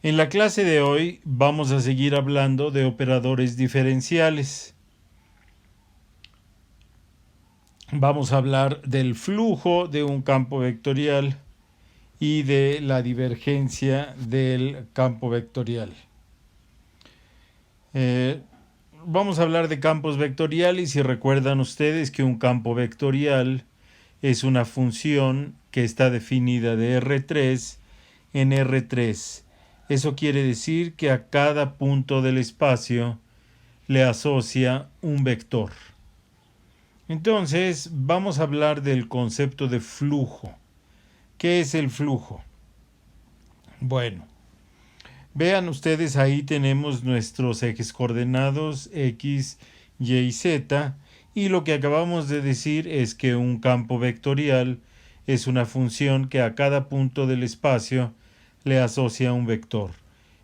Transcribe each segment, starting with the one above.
En la clase de hoy vamos a seguir hablando de operadores diferenciales. Vamos a hablar del flujo de un campo vectorial y de la divergencia del campo vectorial. Vamos a hablar de campos vectoriales y recuerdan ustedes que un campo vectorial es una función que está definida de R3 en R3. Eso quiere decir que a cada punto del espacio le asocia un vector. Entonces, vamos a hablar del concepto de flujo. ¿Qué es el flujo? Bueno, vean ustedes, ahí tenemos nuestros ejes coordenados X, Y y Z, y lo que acabamos de decir es que un campo vectorial es una función que a cada punto del espacio le asocia un vector.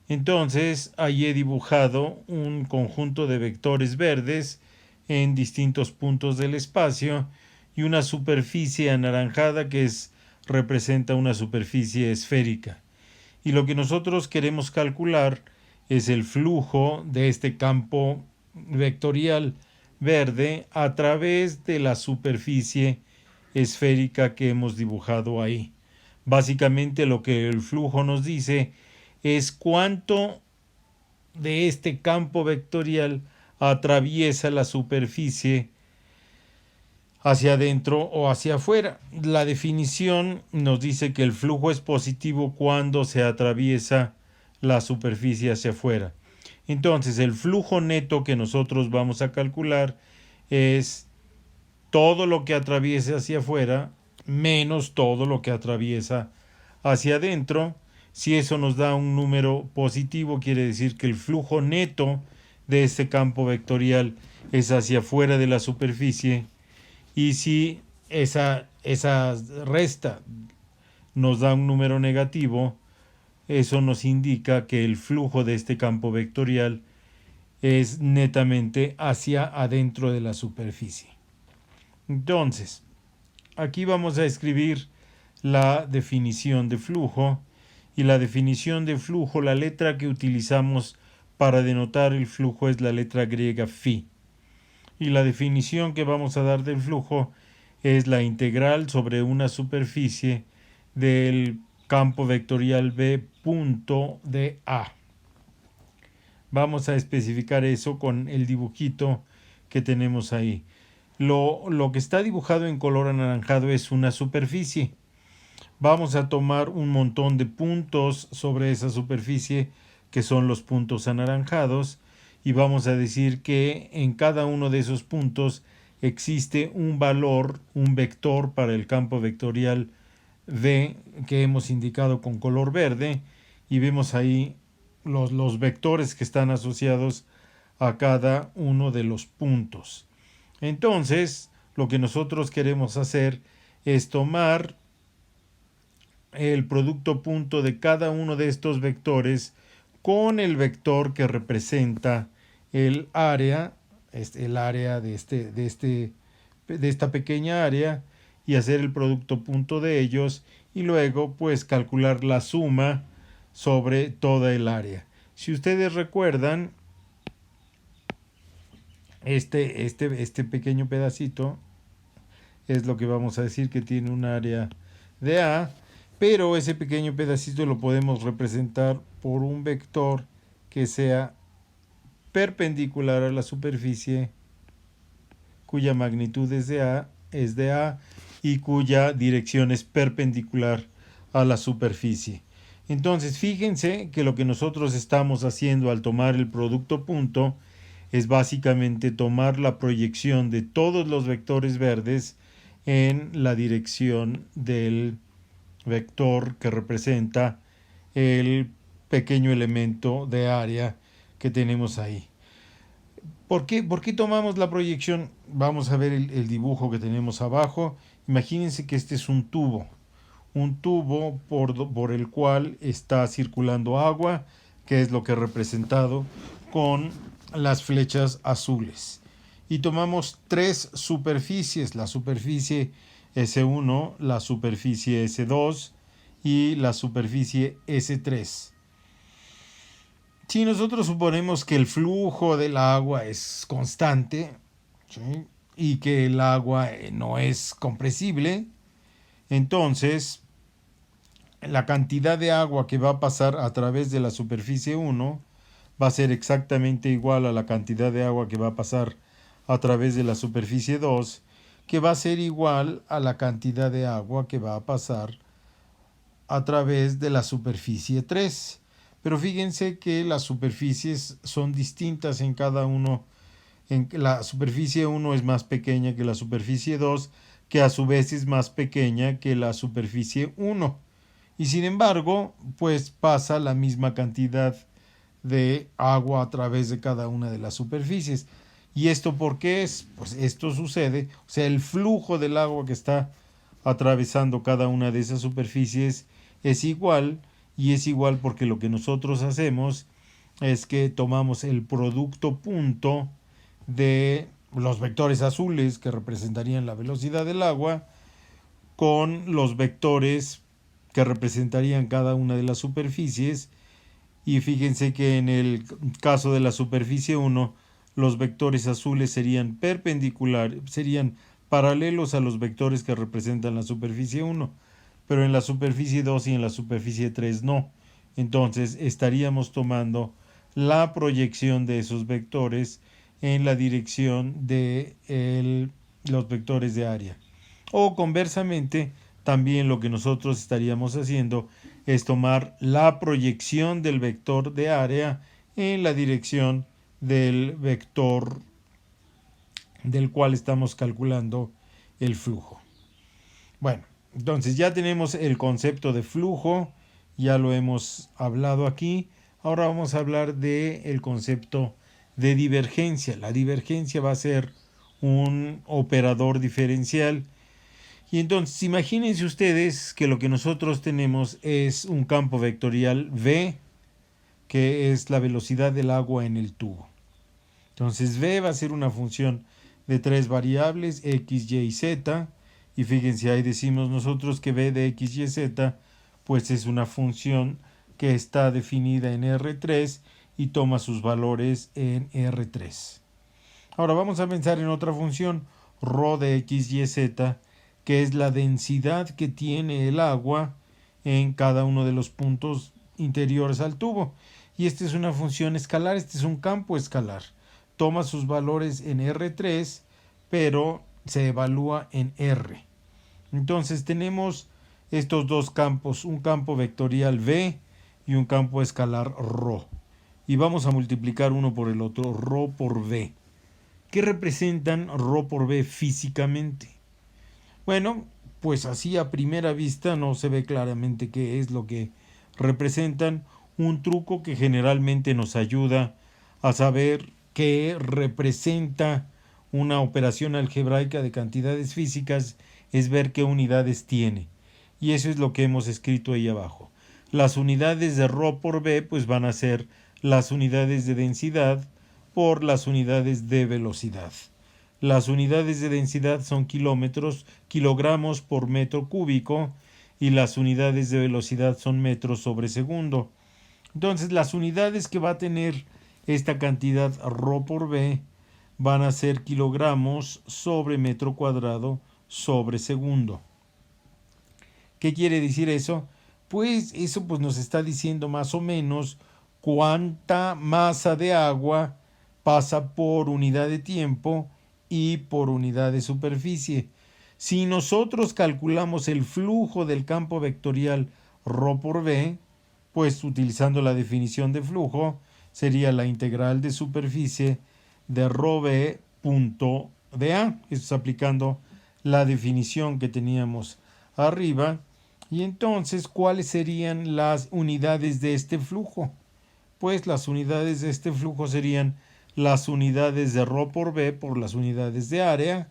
Entonces, ahí he dibujado un conjunto de vectores verdes en distintos puntos del espacio y una superficie anaranjada que representa una superficie esférica. Y lo que nosotros queremos calcular es el flujo de este campo vectorial verde a través de la superficie esférica que hemos dibujado ahí. Básicamente lo que el flujo nos dice es cuánto de este campo vectorial atraviesa la superficie hacia adentro o hacia afuera. La definición nos dice que el flujo es positivo cuando se atraviesa la superficie hacia afuera. Entonces, el flujo neto que nosotros vamos a calcular es todo lo que atraviesa hacia afuera menos todo lo que atraviesa hacia adentro. Si eso nos da un número positivo, quiere decir que el flujo neto de este campo vectorial es hacia afuera de la superficie. Y si esa resta nos da un número negativo, eso nos indica que el flujo de este campo vectorial es netamente hacia adentro de la superficie. Entonces, aquí vamos a escribir la definición de flujo, y la definición de flujo, la letra que utilizamos para denotar el flujo es la letra griega phi. Y la definición que vamos a dar del flujo es la integral sobre una superficie del campo vectorial B punto de A. Vamos a especificar eso con el dibujito que tenemos ahí. Lo que está dibujado en color anaranjado es una superficie. Vamos a tomar un montón de puntos sobre esa superficie, que son los puntos anaranjados, y vamos a decir que en cada uno de esos puntos existe un valor, un vector para el campo vectorial V que hemos indicado con color verde, y vemos ahí los vectores que están asociados a cada uno de los puntos. Entonces, lo que nosotros queremos hacer es tomar el producto punto de cada uno de estos vectores con el vector que representa el área de esta pequeña área, y hacer el producto punto de ellos, y luego pues calcular la suma sobre toda el área. Si ustedes recuerdan, este pequeño pedacito es lo que vamos a decir que tiene un área de A, pero ese pequeño pedacito lo podemos representar por un vector que sea perpendicular a la superficie, cuya magnitud es de A y cuya dirección es perpendicular a la superficie. Entonces, fíjense que lo que nosotros estamos haciendo al tomar el producto punto es básicamente tomar la proyección de todos los vectores verdes en la dirección del vector que representa el pequeño elemento de área que tenemos ahí. ¿Por qué tomamos la proyección? Vamos a ver el dibujo que tenemos abajo. Imagínense que este es un tubo por el cual está circulando agua, que es lo que he representado con las flechas azules. Y tomamos tres superficies, la superficie S1, la superficie S2 y la superficie S3. Si nosotros suponemos que el flujo del agua es constante, ¿sí?, y que el agua no es compresible, entonces la cantidad de agua que va a pasar a través de la superficie 1 va a ser exactamente igual a la cantidad de agua que va a pasar a través de la superficie 2, que va a ser igual a la cantidad de agua que va a pasar a través de la superficie 3. Pero fíjense que las superficies son distintas en cada uno. En la superficie 1 es más pequeña que la superficie 2, que a su vez es más pequeña que la superficie 1. Y sin embargo, pues pasa la misma cantidad de agua a través de cada una de las superficies. ¿Y esto por qué es? Pues esto sucede, o sea, el flujo del agua que está atravesando cada una de esas superficies es igual, y es igual porque lo que nosotros hacemos es que tomamos el producto punto de los vectores azules que representarían la velocidad del agua con los vectores que representarían cada una de las superficies. Y fíjense que en el caso de la superficie 1, los vectores azules serían perpendiculares, serían paralelos a los vectores que representan la superficie 1, pero en la superficie 2 y en la superficie 3 no. Entonces estaríamos tomando la proyección de esos vectores en la dirección de los vectores de área. O conversamente, también lo que nosotros estaríamos haciendo es tomar la proyección del vector de área en la dirección del vector del cual estamos calculando el flujo. Bueno, entonces ya tenemos el concepto de flujo, ya lo hemos hablado aquí. Ahora vamos a hablar del concepto de divergencia. La divergencia va a ser un operador diferencial. Y entonces imagínense ustedes que lo que nosotros tenemos es un campo vectorial V, que es la velocidad del agua en el tubo. Entonces V va a ser una función de tres variables, X, Y y Z. Y fíjense, ahí decimos nosotros que V de X, Y, Z pues es una función que está definida en R3 y toma sus valores en R3. Ahora vamos a pensar en otra función, ρ de X, Y, Z, que es la densidad que tiene el agua en cada uno de los puntos interiores al tubo. Y esta es una función escalar, este es un campo escalar. Toma sus valores en R3, pero se evalúa en R. Entonces tenemos estos dos campos, un campo vectorial V y un campo escalar ρ. Y vamos a multiplicar uno por el otro, ρ por V. ¿Qué representan ρ por V físicamente? Bueno, pues así a primera vista no se ve claramente qué es lo que representan. Un truco que generalmente nos ayuda a saber qué representa una operación algebraica de cantidades físicas es ver qué unidades tiene. Y eso es lo que hemos escrito ahí abajo. Las unidades de ρ por V pues van a ser las unidades de densidad por las unidades de velocidad. Las unidades de densidad son kilogramos por metro cúbico, y las unidades de velocidad son metros sobre segundo. Entonces las unidades que va a tener esta cantidad ρ por V van a ser kilogramos sobre metro cuadrado sobre segundo. ¿Qué quiere decir eso? Pues eso pues nos está diciendo más o menos cuánta masa de agua pasa por unidad de tiempo y por unidad de superficie. Si nosotros calculamos el flujo del campo vectorial ρ por V, pues utilizando la definición de flujo, sería la integral de superficie de ρv punto dA. Esto es aplicando la definición que teníamos arriba. Y entonces, ¿cuáles serían las unidades de este flujo? Pues las unidades de este flujo serían las unidades de ρ por V por las unidades de área.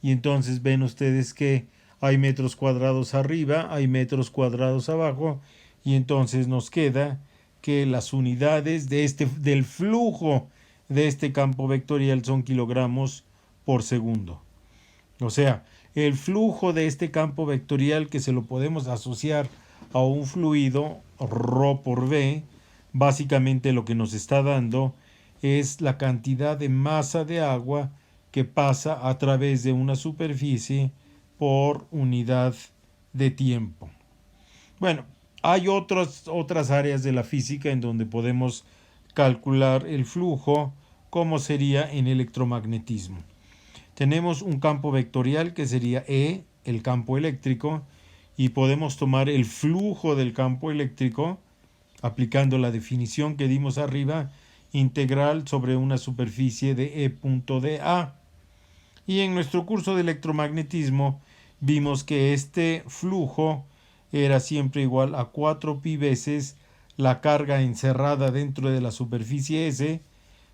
Y entonces ven ustedes que hay metros cuadrados arriba, hay metros cuadrados abajo, y entonces nos queda que las unidades del flujo de este campo vectorial son kilogramos por segundo. O sea, el flujo de este campo vectorial, que se lo podemos asociar a un fluido ρ por V, Básicamente lo que nos está dando es la cantidad de masa de agua que pasa a través de una superficie por unidad de tiempo. Bueno, hay otras áreas de la física en donde podemos calcular el flujo, como sería en electromagnetismo. Tenemos un campo vectorial que sería E, el campo eléctrico, y podemos tomar el flujo del campo eléctrico aplicando la definición que dimos arriba, integral sobre una superficie de E punto de A. Y en nuestro curso de electromagnetismo vimos que este flujo era siempre igual a 4pi veces la carga encerrada dentro de la superficie S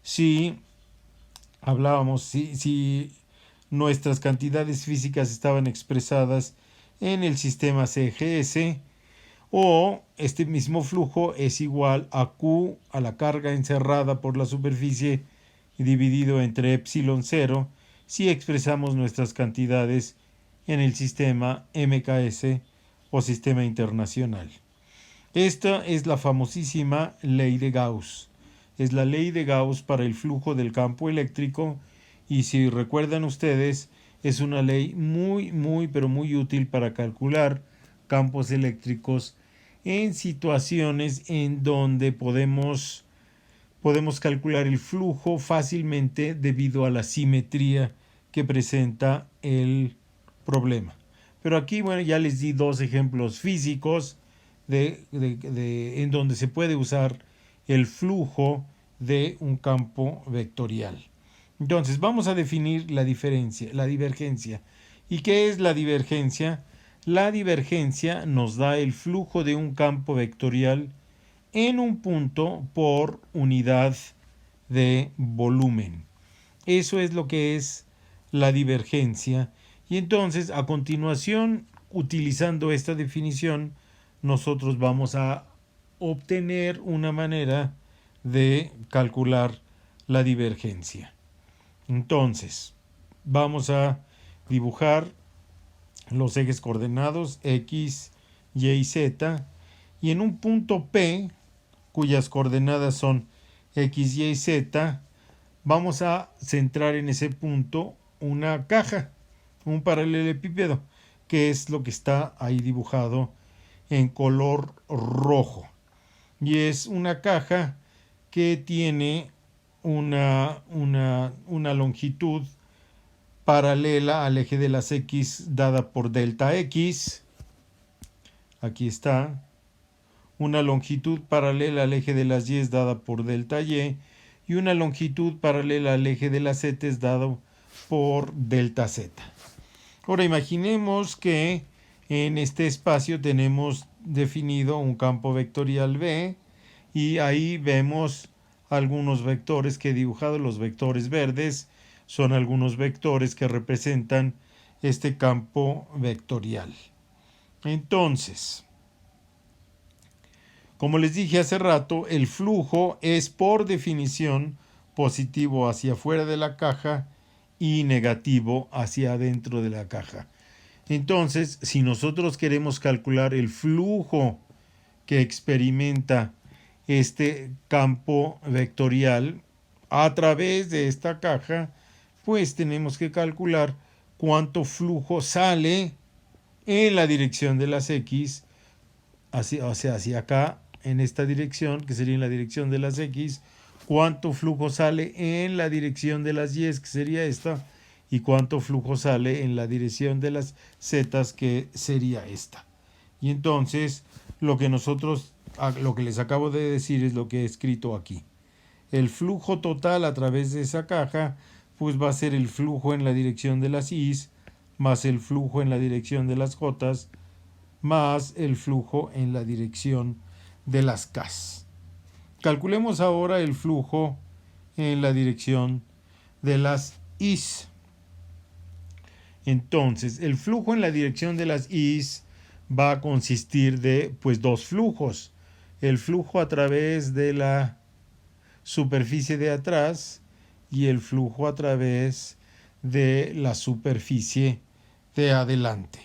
si si nuestras cantidades físicas estaban expresadas en el sistema CGS, o este mismo flujo es igual a Q a la carga encerrada por la superficie dividido entre epsilon 0 si expresamos nuestras cantidades en el sistema MKS o sistema internacional. Esta es la famosísima ley de Gauss. Es la ley de Gauss para el flujo del campo eléctrico, y si recuerdan ustedes, es una ley pero muy útil para calcular campos eléctricos en situaciones en donde podemos calcular el flujo fácilmente debido a la simetría que presenta el problema. Pero aquí, bueno, ya les di dos ejemplos físicos en donde se puede usar el flujo de un campo vectorial. Entonces, vamos a definir la divergencia. ¿Y qué es la divergencia? La divergencia nos da el flujo de un campo vectorial en un punto por unidad de volumen. Eso es lo que es la divergencia. Y entonces, a continuación, utilizando esta definición, nosotros vamos a obtener una manera de calcular la divergencia. Entonces, vamos a dibujar los ejes coordenados X, Y y Z, y en un punto P, cuyas coordenadas son X, Y y Z, vamos a centrar en ese punto una caja, un paralelepípedo, que es lo que está ahí dibujado en color rojo. Y es una caja que tiene una longitud paralela al eje de las X dada por delta X. Aquí está. Una longitud paralela al eje de las Y es dada por delta Y. Y una longitud paralela al eje de las Z es dada por delta Z. Ahora imaginemos que en este espacio tenemos definido un campo vectorial B, y ahí vemos algunos vectores que he dibujado. Los vectores verdes son algunos vectores que representan este campo vectorial. Entonces, como les dije hace rato, el flujo es por definición positivo hacia afuera de la caja y negativo hacia adentro de la caja. Entonces, si nosotros queremos calcular el flujo que experimenta este campo vectorial a través de esta caja, pues tenemos que calcular cuánto flujo sale en la dirección de las X, hacia acá, en esta dirección, que sería en la dirección de las X, cuánto flujo sale en la dirección de las Y, que sería esta, y cuánto flujo sale en la dirección de las Z, que sería esta. Y entonces, lo que les acabo de decir es lo que he escrito aquí. El flujo total a través de esa caja, pues va a ser el flujo en la dirección de las Y, más el flujo en la dirección de las J, más el flujo en la dirección de las K. Calculemos ahora el flujo en la dirección de las Y. Entonces, el flujo en la dirección de las Y va a consistir de dos flujos. El flujo a través de la superficie de atrás y el flujo a través de la superficie de adelante.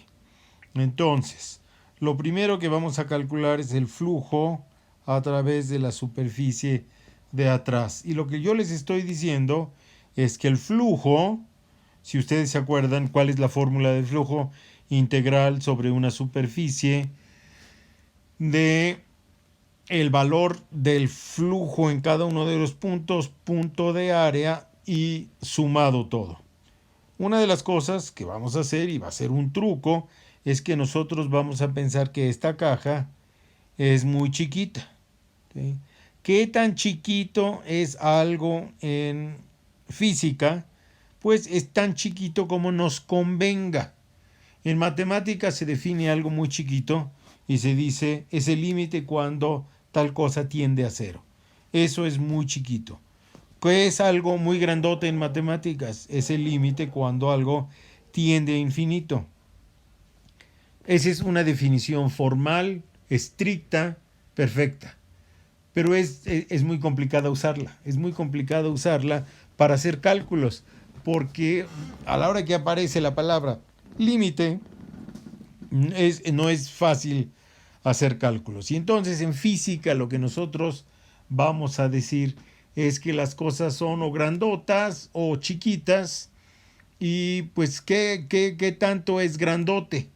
Entonces, lo primero que vamos a calcular es el flujo a través de la superficie de atrás. Y lo que yo les estoy diciendo es que el flujo, si ustedes se acuerdan cuál es la fórmula del flujo integral sobre una superficie de el valor del flujo en cada uno de los puntos, punto de área y sumado todo. Una de las cosas que vamos a hacer, y va a ser un truco, es que nosotros vamos a pensar que esta caja es muy chiquita. ¿Sí? ¿Qué tan chiquito es algo en física? Pues es tan chiquito como nos convenga. En matemáticas se define algo muy chiquito y se dice es el límite cuando tal cosa tiende a cero. Eso es muy chiquito. ¿Qué es algo muy grandote en matemáticas? Es el límite cuando algo tiende a infinito. Esa es una definición formal, estricta, perfecta. Pero es muy complicada usarla. Es muy complicada usarla para hacer cálculos. Porque a la hora que aparece la palabra límite, no es fácil hacer cálculos. Y entonces en física lo que nosotros vamos a decir es que las cosas son o grandotas o chiquitas. Y pues ¿qué tanto es grandote?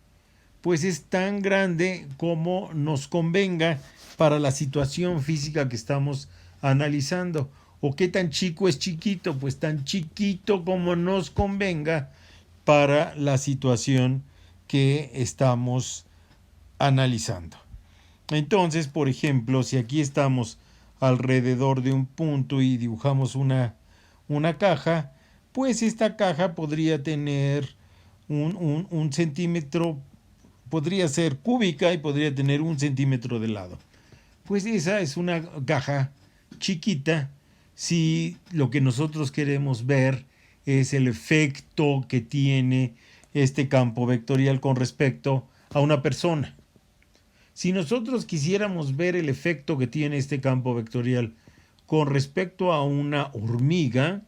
Pues es tan grande como nos convenga para la situación física que estamos analizando. ¿O qué tan chico es chiquito? Pues tan chiquito como nos convenga para la situación que estamos analizando. Entonces, por ejemplo, si aquí estamos alrededor de un punto y dibujamos una caja, pues esta caja podría tener un centímetro, podría ser cúbica y podría tener 1 centímetro de lado. Pues esa es una caja chiquita si lo que nosotros queremos ver es el efecto que tiene este campo vectorial con respecto a una persona. Si nosotros quisiéramos ver el efecto que tiene este campo vectorial con respecto a una hormiga,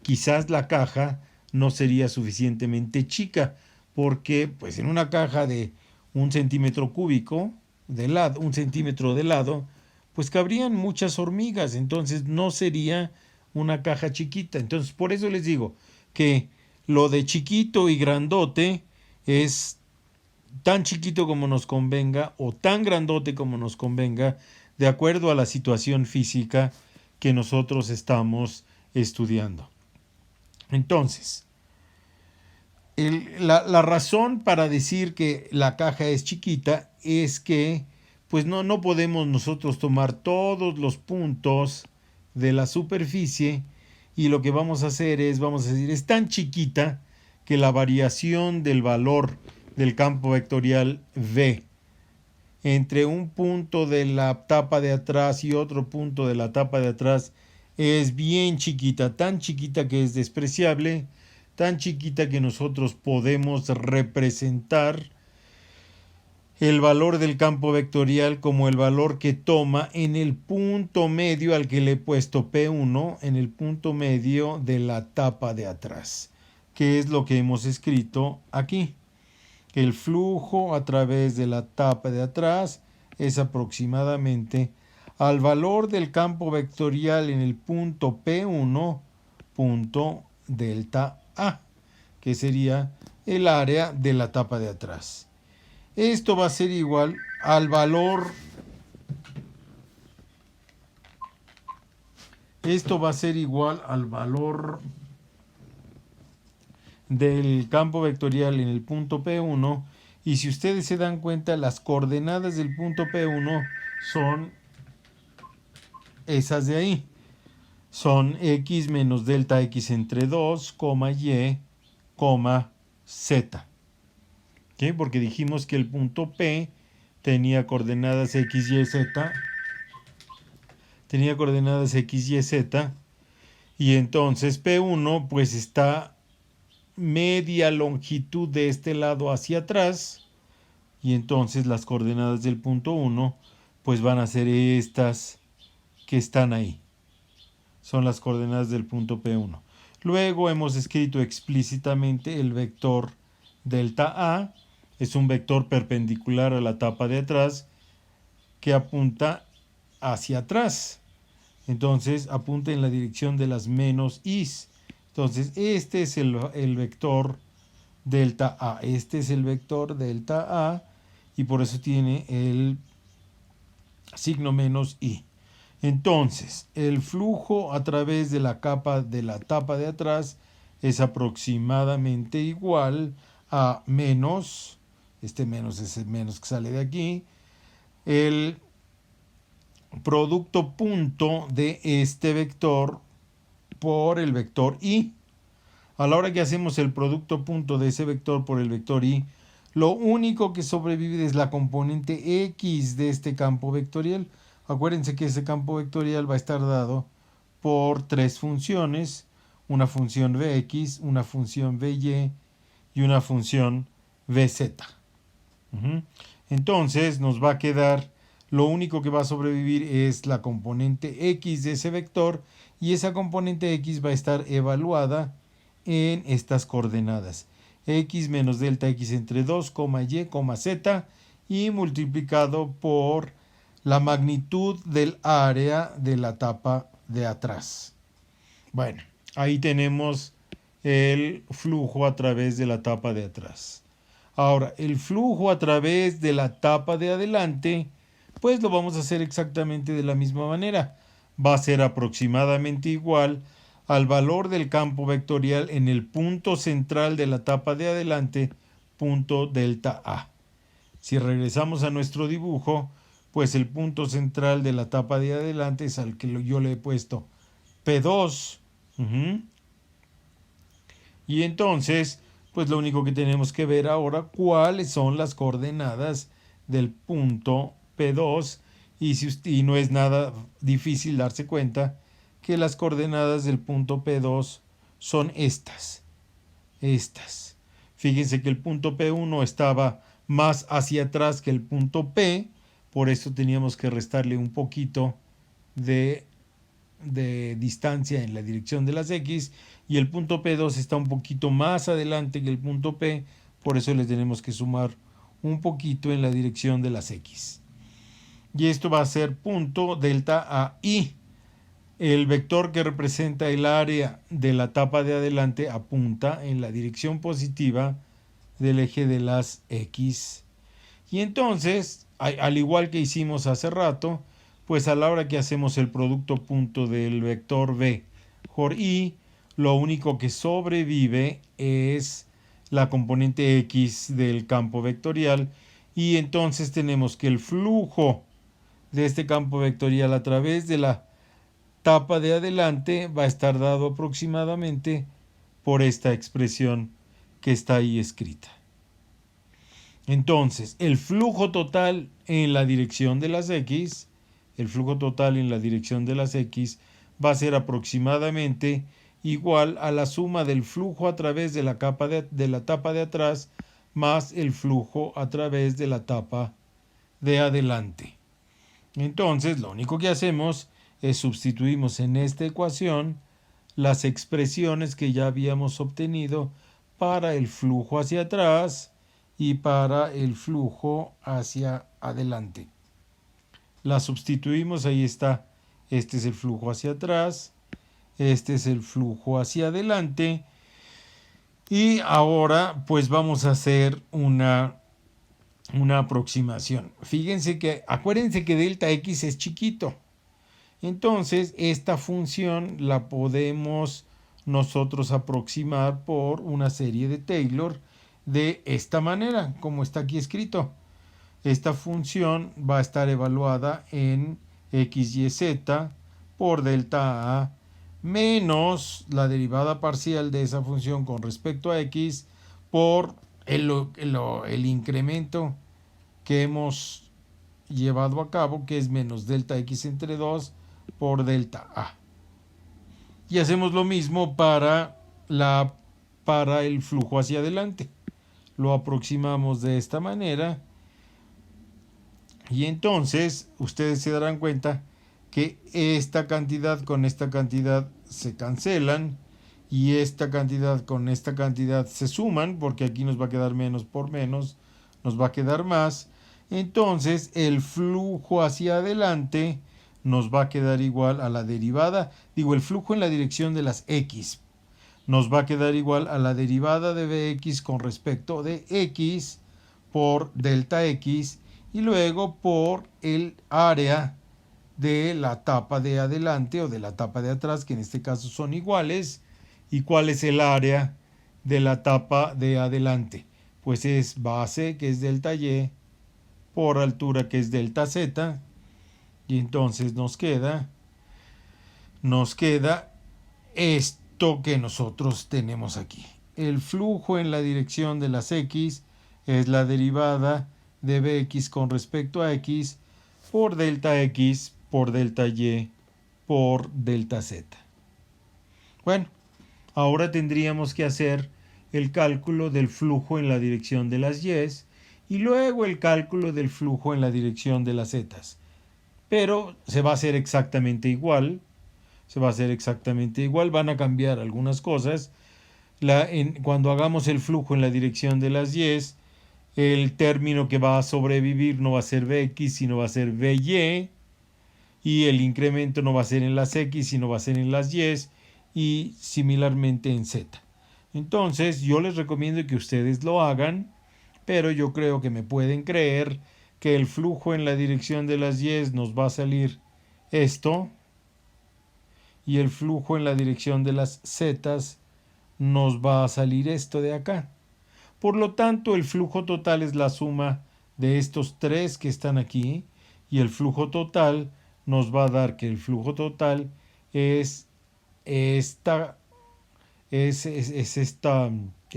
quizás la caja no sería suficientemente chica, porque pues en una caja de 1 centímetro cúbico de lado, 1 centímetro de lado, pues cabrían muchas hormigas, entonces no sería una caja chiquita. Entonces por eso les digo que lo de chiquito y grandote es tan chiquito como nos convenga o tan grandote como nos convenga, de acuerdo a la situación física que nosotros estamos estudiando. Entonces, la razón para decir que la caja es chiquita es que pues no podemos nosotros tomar todos los puntos de la superficie y lo que vamos a hacer es, vamos a decir, es tan chiquita que la variación del valor del campo vectorial V entre un punto de la tapa de atrás y otro punto de la tapa de atrás es bien chiquita, tan chiquita que es despreciable, tan chiquita que nosotros podemos representar el valor del campo vectorial como el valor que toma en el punto medio al que le he puesto P1, en el punto medio de la tapa de atrás, que es lo que hemos escrito aquí. El flujo a través de la tapa de atrás es aproximadamente al valor del campo vectorial en el punto P1, punto delta A, que sería el área de la tapa de atrás. Esto va a ser igual al valor, del campo vectorial en el punto P1, y si ustedes se dan cuenta, las coordenadas del punto P1 son esas de ahí. Son x menos delta x entre 2, y, z. ¿Okay? Porque dijimos que el punto P tenía coordenadas x, y, z. Tenía coordenadas x, y, z. Y entonces P1 pues está media longitud de este lado hacia atrás. Y entonces las coordenadas del punto 1 pues van a ser estas que están ahí. Son las coordenadas del punto P1. Luego hemos escrito explícitamente el vector delta A. Es un vector perpendicular a la tapa de atrás que apunta hacia atrás. Entonces apunta en la dirección de las menos i's. Entonces este es el vector delta A. Este es el vector delta A y por eso tiene el signo menos i. Entonces, el flujo a través de la capa de la tapa de atrás es aproximadamente igual a menos, este menos es el menos que sale de aquí, el producto punto de este vector por el vector i. A la hora que hacemos el producto punto de ese vector por el vector i, lo único que sobrevive es la componente x de este campo vectorial. Acuérdense que ese campo vectorial va a estar dado por tres funciones, una función vx, una función vy y una función vz. Entonces nos va a quedar, lo único que va a sobrevivir es la componente x de ese vector y esa componente x va a estar evaluada en estas coordenadas. X menos delta x entre 2, y, z y multiplicado por la magnitud del área de la tapa de atrás. Bueno, ahí tenemos el flujo a través de la tapa de atrás. Ahora, el flujo a través de la tapa de adelante, pues lo vamos a hacer exactamente de la misma manera. Va a ser aproximadamente igual al valor del campo vectorial en el punto central de la tapa de adelante, punto delta A. Si regresamos a nuestro dibujo, pues el punto central de la tapa de adelante es al que yo le he puesto P2. Y entonces, pues lo único que tenemos que ver ahora, cuáles son las coordenadas del punto P2. Y no es nada difícil darse cuenta que las coordenadas del punto P2 son estas. Fíjense que el punto P1 estaba más hacia atrás que el punto P, por eso teníamos que restarle un poquito de distancia en la dirección de las X, y el punto P2 está un poquito más adelante que el punto P, por eso le tenemos que sumar un poquito en la dirección de las X. Y esto va a ser punto delta AI. El vector que representa el área de la tapa de adelante apunta en la dirección positiva del eje de las X. Y entonces, al igual que hicimos hace rato, pues a la hora que hacemos el producto punto del vector v por i, lo único que sobrevive es la componente x del campo vectorial, y entonces tenemos que el flujo de este campo vectorial a través de la tapa de adelante va a estar dado aproximadamente por esta expresión que está ahí escrita. Entonces, el flujo total en la dirección de las X, va a ser aproximadamente igual a la suma del flujo a través de la tapa de atrás más el flujo a través de la tapa de adelante. Entonces, lo único que hacemos es sustituimos en esta ecuación las expresiones que ya habíamos obtenido para el flujo hacia atrás y para el flujo hacia adelante. Las sustituimos, ahí está. Este es el flujo hacia atrás, este es el flujo hacia adelante, y ahora pues vamos a hacer una aproximación. Fíjense que, acuérdense que delta x es chiquito. Entonces, esta función la podemos nosotros aproximar por una serie de Taylor de esta manera, como está aquí escrito. Esta función va a estar evaluada en x, y, z por delta a menos la derivada parcial de esa función con respecto a x por el incremento que hemos llevado a cabo, que es menos delta x entre 2 por delta a. Y hacemos lo mismo para el flujo hacia adelante. Lo aproximamos de esta manera, y entonces ustedes se darán cuenta que esta cantidad con esta cantidad se cancelan, y esta cantidad con esta cantidad se suman, porque aquí nos va a quedar menos por menos, nos va a quedar más. Entonces el flujo hacia adelante nos va a quedar igual a la derivada, el flujo en la dirección de las x nos va a quedar igual a la derivada de Bx con respecto de x por delta x y luego por el área de la tapa de adelante o de la tapa de atrás, que en este caso son iguales. ¿Y cuál es el área de la tapa de adelante? Pues es base, que es delta y, por altura, que es delta z. Y entonces nos queda esto que nosotros tenemos aquí. El flujo en la dirección de las x es la derivada de Bx con respecto a x por delta x por delta y por delta z. Bueno, ahora tendríamos que hacer el cálculo del flujo en la dirección de las y luego el cálculo del flujo en la dirección de las z. Pero se va a hacer exactamente igual. Van a cambiar algunas cosas. Cuando hagamos el flujo en la dirección de las el término que va a sobrevivir no va a ser Bx, sino va a ser By. Y el incremento no va a ser en las X, sino va a ser en las y similarmente en Z. Entonces, yo les recomiendo que ustedes lo hagan, pero yo creo que me pueden creer que el flujo en la dirección de las nos va a salir esto, y el flujo en la dirección de las Z nos va a salir esto de acá. Por lo tanto, el flujo total es la suma de estos tres que están aquí, y el flujo total nos va a dar que el flujo total es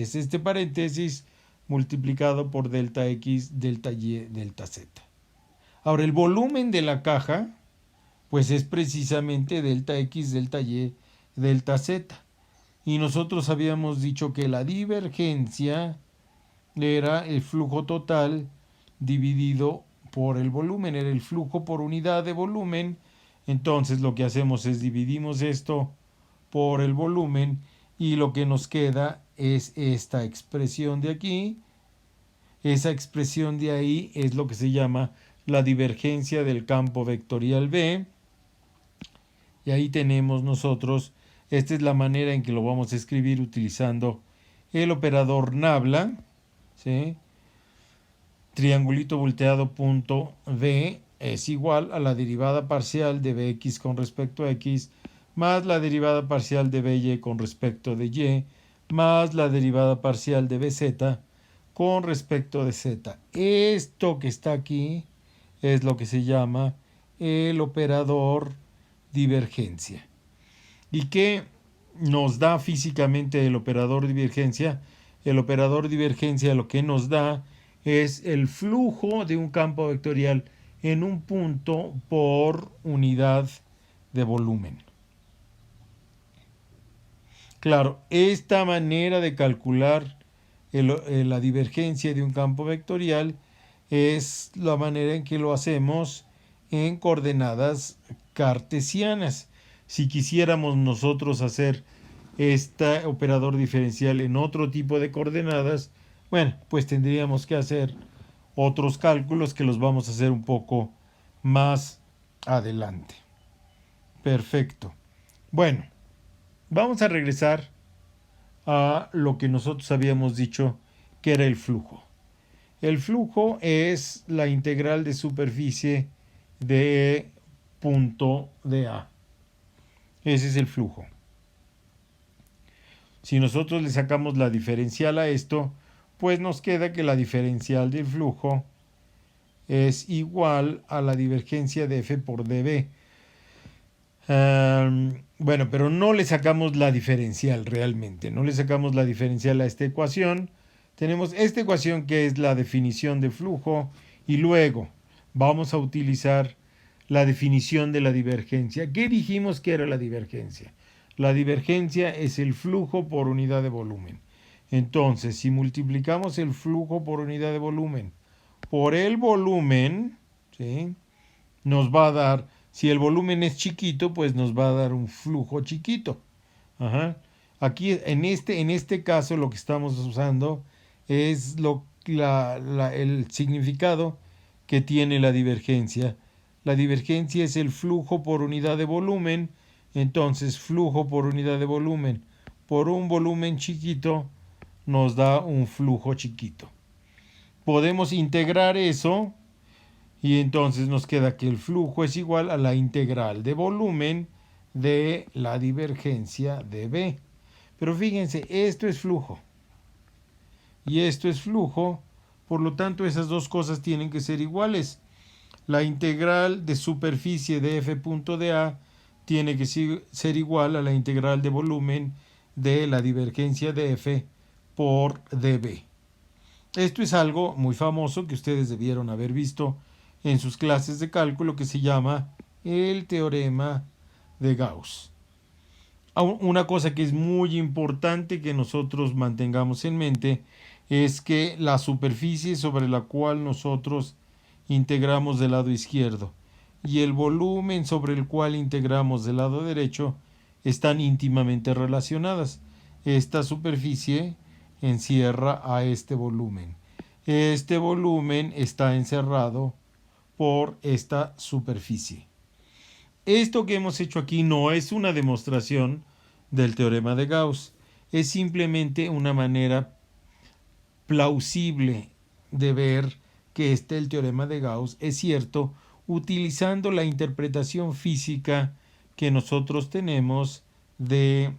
este paréntesis multiplicado por delta x, delta y, delta z. Ahora, el volumen de la caja pues es precisamente delta x, delta y, delta z. Y nosotros habíamos dicho que la divergencia era el flujo total dividido por el volumen, era el flujo por unidad de volumen. Entonces lo que hacemos es dividimos esto por el volumen y lo que nos queda es esta expresión de aquí. Esa expresión de ahí es lo que se llama la divergencia del campo vectorial B. Y ahí tenemos nosotros, esta es la manera en que lo vamos a escribir utilizando el operador nabla, ¿sí? Triangulito volteado punto B es igual a la derivada parcial de Bx con respecto a x más la derivada parcial de By con respecto de y más la derivada parcial de Bz con respecto de z. Esto que está aquí es lo que se llama el operador divergencia. ¿Y qué nos da físicamente el operador divergencia? El operador divergencia lo que nos da es el flujo de un campo vectorial en un punto por unidad de volumen. Claro, esta manera de calcular la divergencia de un campo vectorial es la manera en que lo hacemos en coordenadas cartesianas. Si quisiéramos nosotros hacer este operador diferencial en otro tipo de coordenadas, bueno, pues tendríamos que hacer otros cálculos que los vamos a hacer un poco más adelante. Perfecto. Bueno, vamos a regresar a lo que nosotros habíamos dicho que era el flujo. El flujo es la integral de superficie de punto de A. Ese es el flujo. Si nosotros le sacamos la diferencial a esto, pues nos queda que la diferencial del flujo es igual a la divergencia de F por dB. Bueno, pero no le sacamos la diferencial realmente. No le sacamos la diferencial a esta ecuación. Tenemos esta ecuación que es la definición de flujo y luego vamos a utilizar la definición de la divergencia. ¿Qué dijimos que era la divergencia? La divergencia es el flujo por unidad de volumen. Entonces, si multiplicamos el flujo por unidad de volumen por el volumen, ¿sí?, nos va a dar, si el volumen es chiquito, pues nos va a dar un flujo chiquito. Ajá. Aquí, en este caso, lo que estamos usando es el significado que tiene la divergencia La divergencia es el flujo por unidad de volumen. Entonces, flujo por unidad de volumen por un volumen chiquito nos da un flujo chiquito. Podemos integrar eso y entonces nos queda que el flujo es igual a la integral de volumen de la divergencia de B. Pero fíjense, esto es flujo y esto es flujo, por lo tanto esas dos cosas tienen que ser iguales. La integral de superficie de f punto de A tiene que ser igual a la integral de volumen de la divergencia de f por dB. Esto es algo muy famoso que ustedes debieron haber visto en sus clases de cálculo, que se llama el teorema de Gauss. Una cosa que es muy importante que nosotros mantengamos en mente es que la superficie sobre la cual nosotros integramos del lado izquierdo y el volumen sobre el cual integramos del lado derecho están íntimamente relacionadas. Esta superficie encierra a este volumen. Este volumen está encerrado por esta superficie. Esto que hemos hecho aquí no es una demostración del teorema de Gauss, es simplemente una manera plausible de ver que el teorema de Gauss es cierto utilizando la interpretación física que nosotros tenemos de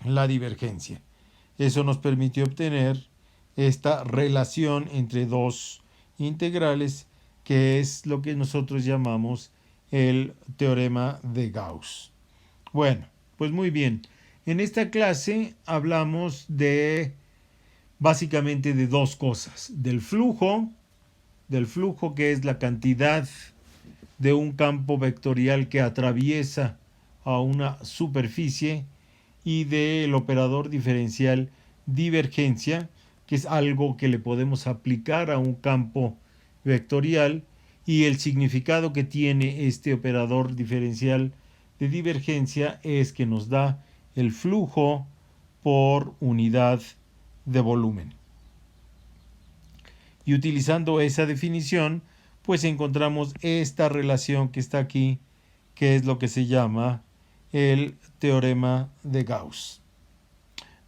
la divergencia. Eso nos permitió obtener esta relación entre dos integrales, que es lo que nosotros llamamos el teorema de Gauss. Bueno, pues muy bien. En esta clase hablamos básicamente de dos cosas. Del flujo que es la cantidad de un campo vectorial que atraviesa a una superficie, y del operador diferencial divergencia, que es algo que le podemos aplicar a un campo vectorial, y el significado que tiene este operador diferencial de divergencia es que nos da el flujo por unidad de volumen. Y utilizando esa definición, pues encontramos esta relación que está aquí, que es lo que se llama el teorema de Gauss.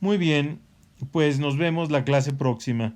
Muy bien, pues nos vemos la clase próxima.